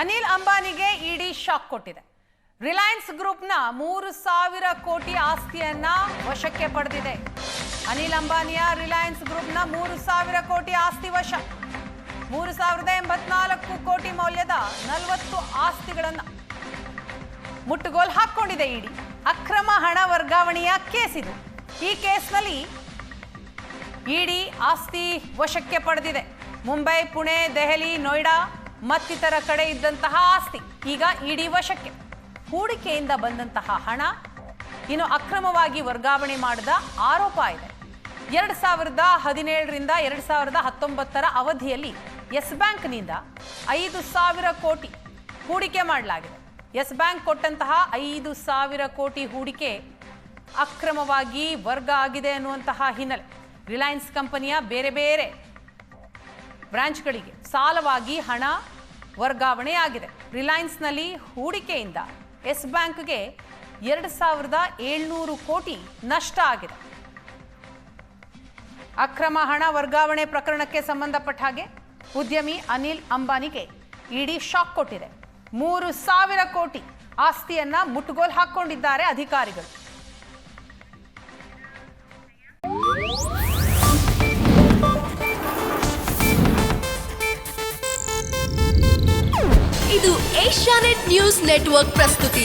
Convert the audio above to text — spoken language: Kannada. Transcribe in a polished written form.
ಅನಿಲ್ ಅಂಬಾನಿಗೆ ಇಡಿ ಶಾಕ್ ಕೊಟ್ಟಿದೆ. ರಿಲಯನ್ಸ್ ಗ್ರೂಪ್ನ 3,000 ಕೋಟಿ ಆಸ್ತಿಯನ್ನ ವಶಕ್ಕೆ ಪಡೆದಿದೆ. ಅನಿಲ್ ಅಂಬಾನಿಯ ರಿಲಯನ್ಸ್ ಗ್ರೂಪ್ನ 3,000 ಕೋಟಿ ಆಸ್ತಿ ವಶ. 3,084 ಕೋಟಿ ಮೌಲ್ಯದ 40 ಆಸ್ತಿಗಳನ್ನ ಮುಟ್ಟುಗೋಲು ಹಾಕೊಂಡಿದೆ ಇಡಿ. ಅಕ್ರಮ ಹಣ ವರ್ಗಾವಣೆಯ ಕೇಸ್ ಇದು. ಈ ಕೇಸ್ನಲ್ಲಿ ಇಡಿ ಆಸ್ತಿ ವಶಕ್ಕೆ ಪಡೆದಿದೆ. ಮುಂಬೈ, ಪುಣೆ, ದೆಹಲಿ, ನೋಯ್ಡಾ ಮತ್ತಿತರ ಕಡೆ ಇದ್ದಂತಹ ಆಸ್ತಿ ಈಗ ಇಡಿ ವಶಕ್ಕೆ. ಹೂಡಿಕೆಯಿಂದ ಬಂದಂತಹ ಹಣ ಇನ್ನು ಅಕ್ರಮವಾಗಿ ವರ್ಗಾವಣೆ ಮಾಡಿದ ಆರೋಪ ಇದೆ. 2017ರಿಂದ 2019 ಅವಧಿಯಲ್ಲಿ ಯೆಸ್ ಬ್ಯಾಂಕ್ನಿಂದ 5,000 ಕೋಟಿ ಹೂಡಿಕೆ ಮಾಡಲಾಗಿದೆ. ಯೆಸ್ ಬ್ಯಾಂಕ್ ಕೊಟ್ಟಂತಹ 5,000 ಕೋಟಿ ಹೂಡಿಕೆ ಅಕ್ರಮವಾಗಿ ವರ್ಗ ಆಗಿದೆ ಅನ್ನುವಂತಹ ಹಿನ್ನೆಲೆ ರಿಲಯನ್ಸ್ ಕಂಪನಿಯ ಬೇರೆ ಬೇರೆ ಬ್ರಾಂಚ್ಗಳಿಗೆ ಸಾಲವಾಗಿ ಹಣ ವರ್ಗಾವಣೆಯಾಗಿದೆ. ರಿಲಯನ್ಸ್ನಲ್ಲಿ ಹೂಡಿಕೆಯಿಂದ ಯೆಸ್ ಬ್ಯಾಂಕ್ಗೆ 2,700 ಕೋಟಿ ನಷ್ಟ ಆಗಿದೆ. ಅಕ್ರಮ ಹಣ ವರ್ಗಾವಣೆ ಪ್ರಕರಣಕ್ಕೆ ಸಂಬಂಧಪಟ್ಟ ಹಾಗೆ ಉದ್ಯಮಿ ಅನಿಲ್ ಅಂಬಾನಿಗೆ ಇಡಿ ಶಾಕ್ ಕೊಟ್ಟಿದೆ. 3,000 ಕೋಟಿ ಆಸ್ತಿಯನ್ನ ಮುಟ್ಟುಗೋಲು ಹಾಕೊಂಡಿದ್ದಾರೆ ಅಧಿಕಾರಿಗಳು. ಇದು ಏಷ್ಯಾನೆಟ್ ನ್ಯೂಸ್ ನೆಟ್ವರ್ಕ್ ಪ್ರಸ್ತುತಿ.